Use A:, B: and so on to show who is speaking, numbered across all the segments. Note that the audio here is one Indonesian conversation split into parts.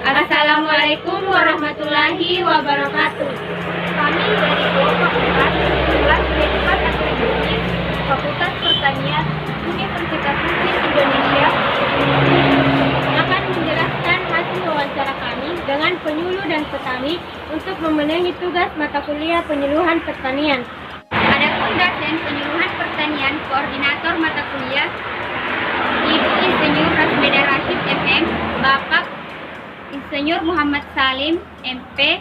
A: Assalamualaikum warahmatullahi wabarakatuh.
B: Kami dari kelompok 4 kelas D4 Agronomi Fakultas Pertanian Universitas Muslim Indonesia
A: Akan menjelaskan hasil wawancara kami dengan penyuluh dan petani untuk memenuhi tugas mata kuliah penyuluhan pertanian.
B: Adapun dosen penyuluhan pertanian koordinator mata kuliah Ibu Insinyur Rasmeda Rashid MM, Bapak Insinyur Muhammad Salim MP,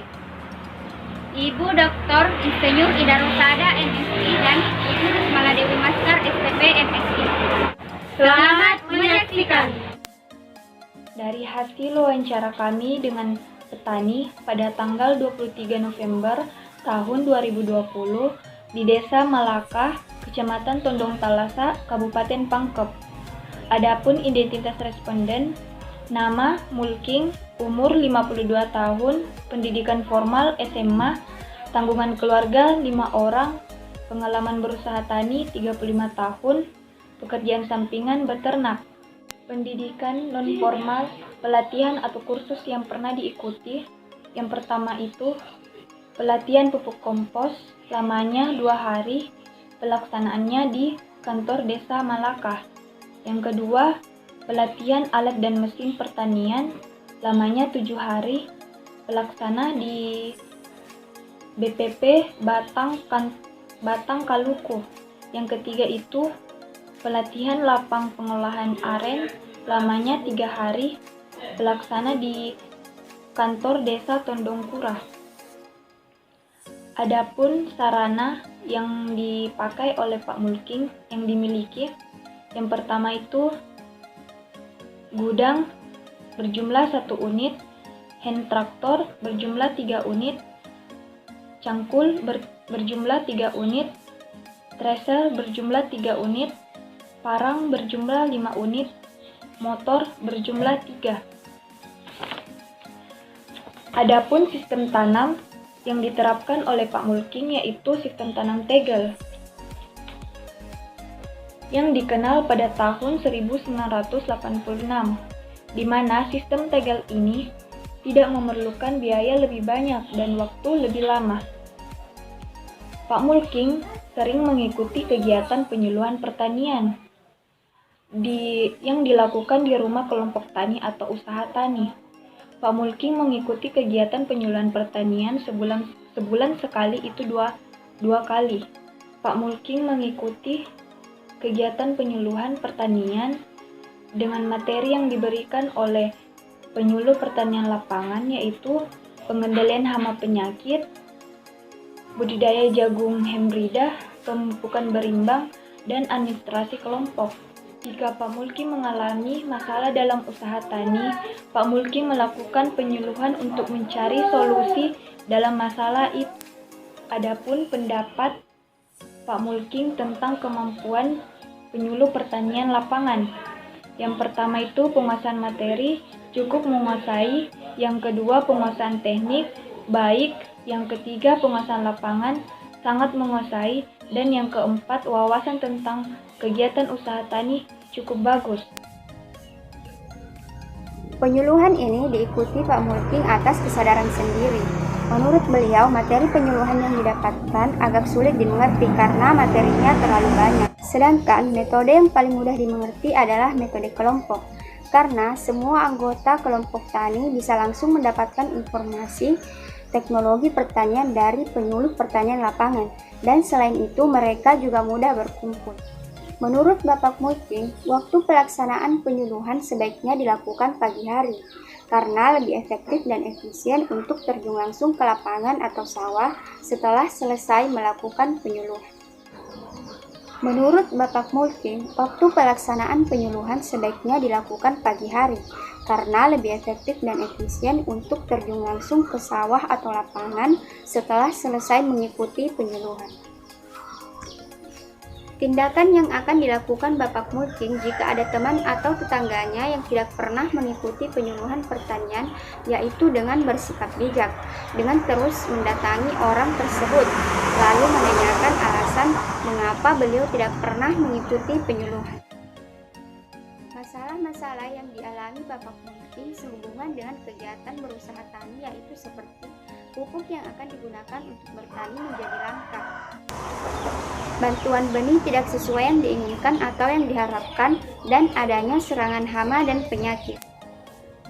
B: Ibu Dr. Insinyur Ida Rosada MSI dan Ibu Rusmala Dewi Maskar STP MSI.
A: Selamat menyaksikan.
C: Dari hasil wawancara kami dengan petani pada tanggal 23 November tahun 2020 di Desa Malakah, Kecamatan Tondong Talasa, Kabupaten Pangkep. Adapun identitas responden, nama Mulking, umur 52 tahun, pendidikan formal SMA, tanggungan keluarga 5 orang, pengalaman berusaha tani 35 tahun, pekerjaan sampingan beternak. Pendidikan non-formal, pelatihan atau kursus yang pernah diikuti. Yang pertama itu pelatihan pupuk kompos, lamanya 2 hari, pelaksanaannya di kantor Desa Malakah. Yang kedua, pelatihan alat dan mesin pertanian, lamanya 7 hari, pelaksana di BPP Batang Kaluku. Yang ketiga itu pelatihan lapang pengolahan aren, lamanya 3 hari, pelaksana di kantor Desa Tondongkurah. Adapun sarana yang dipakai oleh Pak Mulking yang dimiliki, yang pertama itu gudang berjumlah 1 unit, hand traktor berjumlah 3 unit, cangkul berjumlah 3 unit, thresher berjumlah 3 unit, parang berjumlah 5 unit, motor berjumlah 3. Adapun sistem tanam yang diterapkan oleh Pak Mulking yaitu sistem tanam tegel yang dikenal pada tahun 1986, di mana sistem tegel ini tidak memerlukan biaya lebih banyak dan waktu lebih lama. Pak Mulking sering mengikuti kegiatan penyuluhan pertanian yang dilakukan di rumah kelompok tani atau usaha tani. Pak Mulking mengikuti kegiatan penyuluhan pertanian sebulan sekali, itu dua kali. Pak Mulking mengikuti kegiatan penyuluhan pertanian dengan materi yang diberikan oleh penyuluh pertanian lapangan, yaitu pengendalian hama penyakit, budidaya jagung hembrida, pemupukan berimbang, dan administrasi kelompok. Jika Pak Mulking mengalami masalah dalam usaha tani, Pak Mulking melakukan penyuluhan untuk mencari solusi dalam masalah itu. Adapun pendapat Pak Mulking tentang kemampuan penyuluh pertanian lapangan. Yang pertama itu penguasaan materi, cukup menguasai. Yang kedua penguasaan teknik, baik. Yang ketiga penguasaan lapangan, sangat menguasai. Dan yang keempat wawasan tentang kegiatan usaha tani cukup bagus.
D: Penyuluhan ini diikuti Pak Mulking atas kesadaran sendiri. Menurut beliau, materi penyuluhan yang didapatkan agak sulit dimengerti karena materinya terlalu banyak. Sedangkan metode yang paling mudah dimengerti adalah metode kelompok, karena semua anggota kelompok tani bisa langsung mendapatkan informasi teknologi pertanian dari penyuluh pertanian lapangan, dan selain itu mereka juga mudah berkumpul. Menurut Bapak Mulking, waktu pelaksanaan penyuluhan sebaiknya dilakukan pagi hari, karena lebih efektif dan efisien untuk terjun langsung ke lapangan atau sawah setelah selesai melakukan penyuluhan. Menurut Bapak Mulking, waktu pelaksanaan penyuluhan sebaiknya dilakukan pagi hari, karena lebih efektif dan efisien untuk terjun langsung ke sawah atau lapangan setelah selesai mengikuti penyuluhan. Tindakan yang akan dilakukan Bapak Mulking jika ada teman atau tetangganya yang tidak pernah mengikuti penyuluhan pertanian, yaitu dengan bersikap bijak, dengan terus mendatangi orang tersebut, lalu menanyakan alasan mengapa beliau tidak pernah mengikuti penyuluhan. Masalah-masalah yang dialami Bapak Mulking sehubungan dengan kegiatan berusaha tani yaitu seperti pupuk yang akan digunakan untuk bertani menjadi langka, bantuan benih tidak sesuai yang diinginkan atau yang diharapkan, dan adanya serangan hama dan penyakit.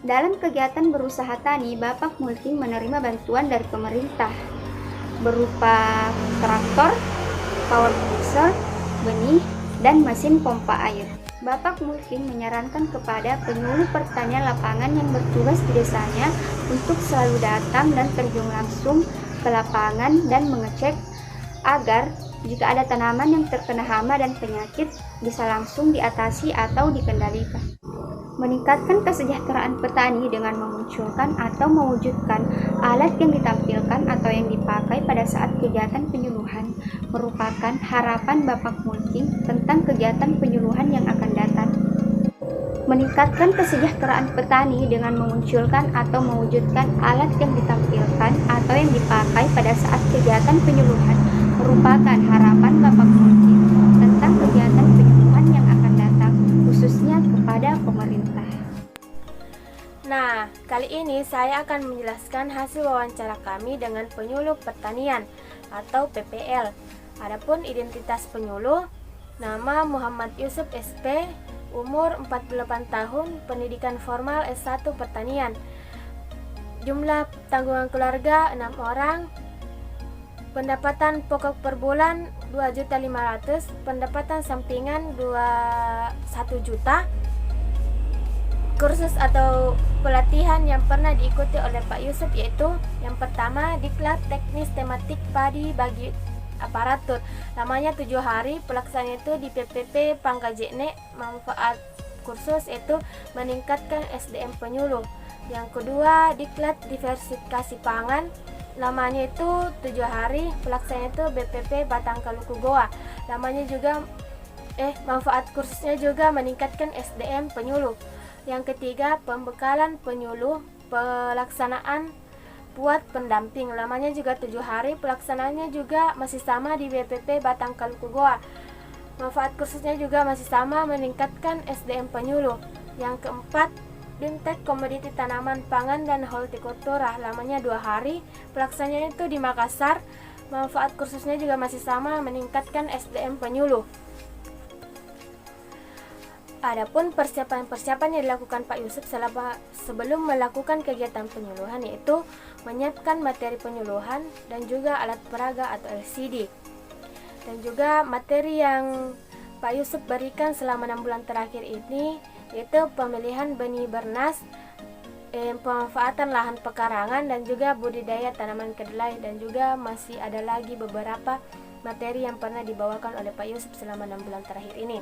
D: Dalam kegiatan berusaha tani, Bapak Mulking menerima bantuan dari pemerintah berupa traktor, power mixer, benih, dan mesin pompa air. Bapak Mulking menyarankan kepada penyuluh pertanian lapangan yang bertugas di desanya untuk selalu datang dan terjun langsung ke lapangan dan mengecek agar jika ada tanaman yang terkena hama dan penyakit bisa langsung diatasi atau dikendalikan. Meningkatkan kesejahteraan petani dengan memunculkan atau mewujudkan alat yang ditampilkan atau yang dipakai pada saat kegiatan penyuluhan merupakan harapan Bapak Mulking tentang kegiatan penyuluhan yang akan datang. Meningkatkan kesejahteraan petani dengan memunculkan atau mewujudkan alat yang ditampilkan atau yang dipakai pada saat kegiatan penyuluhan merupakan harapan Bapak Mulking tentang kegiatan penyuluhan yang akan datang, khususnya kepada pemerintah.
A: Nah, kali ini saya akan menjelaskan hasil wawancara kami dengan penyuluh pertanian atau PPL. Adapun identitas penyuluh, nama Muhammad Yusuf SP, umur 48 tahun, pendidikan formal S1 pertanian. Jumlah tanggungan keluarga 6 orang. Pendapatan pokok per bulan 2.500.000, pendapatan sampingan 1 juta. Kursus atau pelatihan yang pernah diikuti oleh Pak Yusuf yaitu yang pertama Diklat Teknis Tematik Padi bagi Aparatur, lamanya 7 hari, pelaksanaan itu di PPP Pangkajene. Manfaat kursus itu meningkatkan SDM penyuluh. Yang kedua Diklat Diversifikasi Pangan, lamanya itu 7 hari, pelaksanaan itu BPP Batang Kaluku Goa, lamanya juga manfaat kursusnya juga meningkatkan SDM penyuluh. Yang ketiga, pembekalan penyuluh pelaksanaan buat pendamping, lamanya juga 7 hari, pelaksanaannya juga masih sama di BPP Batang Kaluku Goa. Manfaat kursusnya juga masih sama meningkatkan SDM penyuluh. Yang keempat, Bintek Komoditi Tanaman Pangan dan Hortikultura, lamanya 2 hari, pelaksanaannya itu di Makassar. Manfaat kursusnya juga masih sama meningkatkan SDM penyuluh. Adapun persiapan-persiapan yang dilakukan Pak Yusuf sebelum melakukan kegiatan penyuluhan yaitu menyiapkan materi penyuluhan dan juga alat peraga atau LCD. Dan juga materi yang Pak Yusuf berikan selama 6 bulan terakhir ini yaitu pemilihan benih bernas, pemanfaatan lahan pekarangan, dan juga budidaya tanaman kedelai, dan juga masih ada lagi beberapa materi yang pernah dibawakan oleh Pak Yusuf selama 6 bulan terakhir ini.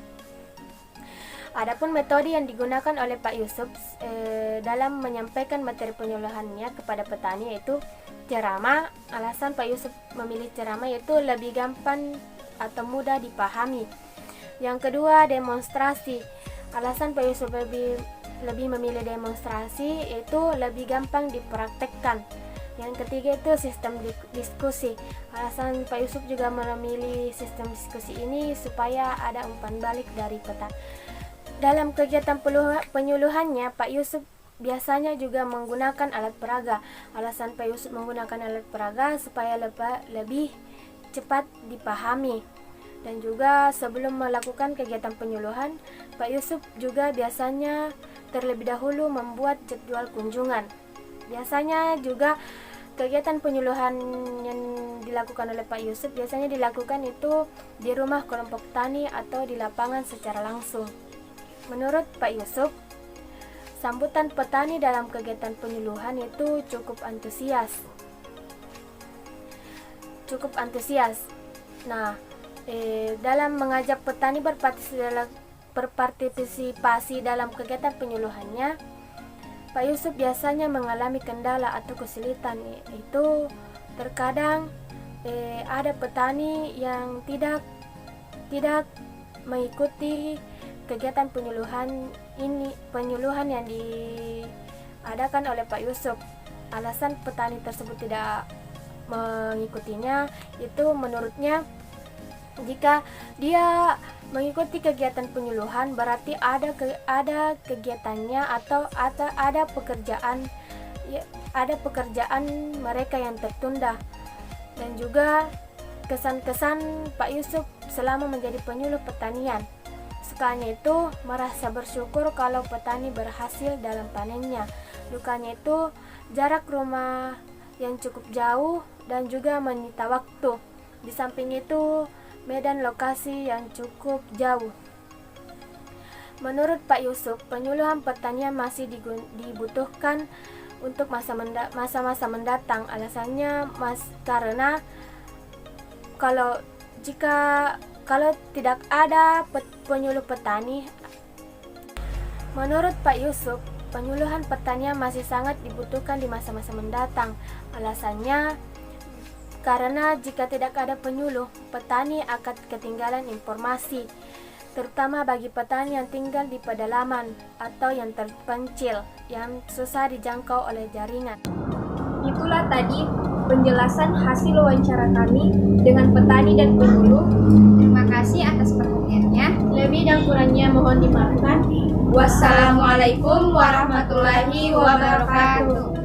A: Adapun metode yang digunakan oleh Pak Yusuf dalam menyampaikan materi penyuluhannya kepada petani yaitu ceramah. Alasan Pak Yusuf memilih ceramah yaitu lebih gampang atau mudah dipahami. Yang kedua, demonstrasi. Alasan Pak Yusuf lebih memilih demonstrasi yaitu lebih gampang dipraktekkan. Yang ketiga itu sistem diskusi. Alasan Pak Yusuf juga memilih sistem diskusi ini supaya ada umpan balik dari petani. Dalam kegiatan penyuluhannya, Pak Yusuf biasanya juga menggunakan alat peraga. Alasan Pak Yusuf menggunakan alat peraga supaya lebih cepat dipahami. Dan juga sebelum melakukan kegiatan penyuluhan, Pak Yusuf juga biasanya terlebih dahulu membuat jadwal kunjungan. Biasanya juga kegiatan penyuluhan yang dilakukan oleh Pak Yusuf biasanya dilakukan itu di rumah kelompok tani atau di lapangan secara langsung. Menurut Pak Yusuf, sambutan petani dalam kegiatan penyuluhan itu cukup antusias. Nah, dalam mengajak petani berpartisipasi dalam kegiatan penyuluhannya, Pak Yusuf biasanya mengalami kendala atau kesulitan, yaitu terkadang ada petani yang tidak mengikuti kegiatan penyuluhan yang diadakan oleh Pak Yusuf. Alasan petani tersebut tidak mengikutinya itu menurutnya jika dia Mengikuti kegiatan penyuluhan berarti ada kegiatannya atau ada pekerjaan mereka yang tertunda. Dan juga kesan-kesan Pak Yusuf selama menjadi penyuluh pertanian. Sukanya itu merasa bersyukur kalau petani berhasil dalam panennya. Dukanya itu jarak rumah yang cukup jauh dan juga menyita waktu. Di samping itu medan lokasi yang cukup jauh. Menurut Pak Yusuf, penyuluhan pertanian masih dibutuhkan untuk masa-masa mendatang. Alasannya karena kalau tidak ada penyuluh petani, menurut Pak Yusuf, penyuluhan pertanian masih sangat dibutuhkan di masa-masa mendatang. Alasannya karena jika tidak ada penyuluh, petani akan ketinggalan informasi, terutama bagi petani yang tinggal di pedalaman atau yang terpencil, yang susah dijangkau oleh jaringan.
C: Itulah tadi penjelasan hasil wawancara kami dengan petani dan penyuluh.
B: Terima kasih atas perhatiannya.
A: Lebih dan kurangnya mohon dimaafkan.
B: Wassalamualaikum warahmatullahi wabarakatuh.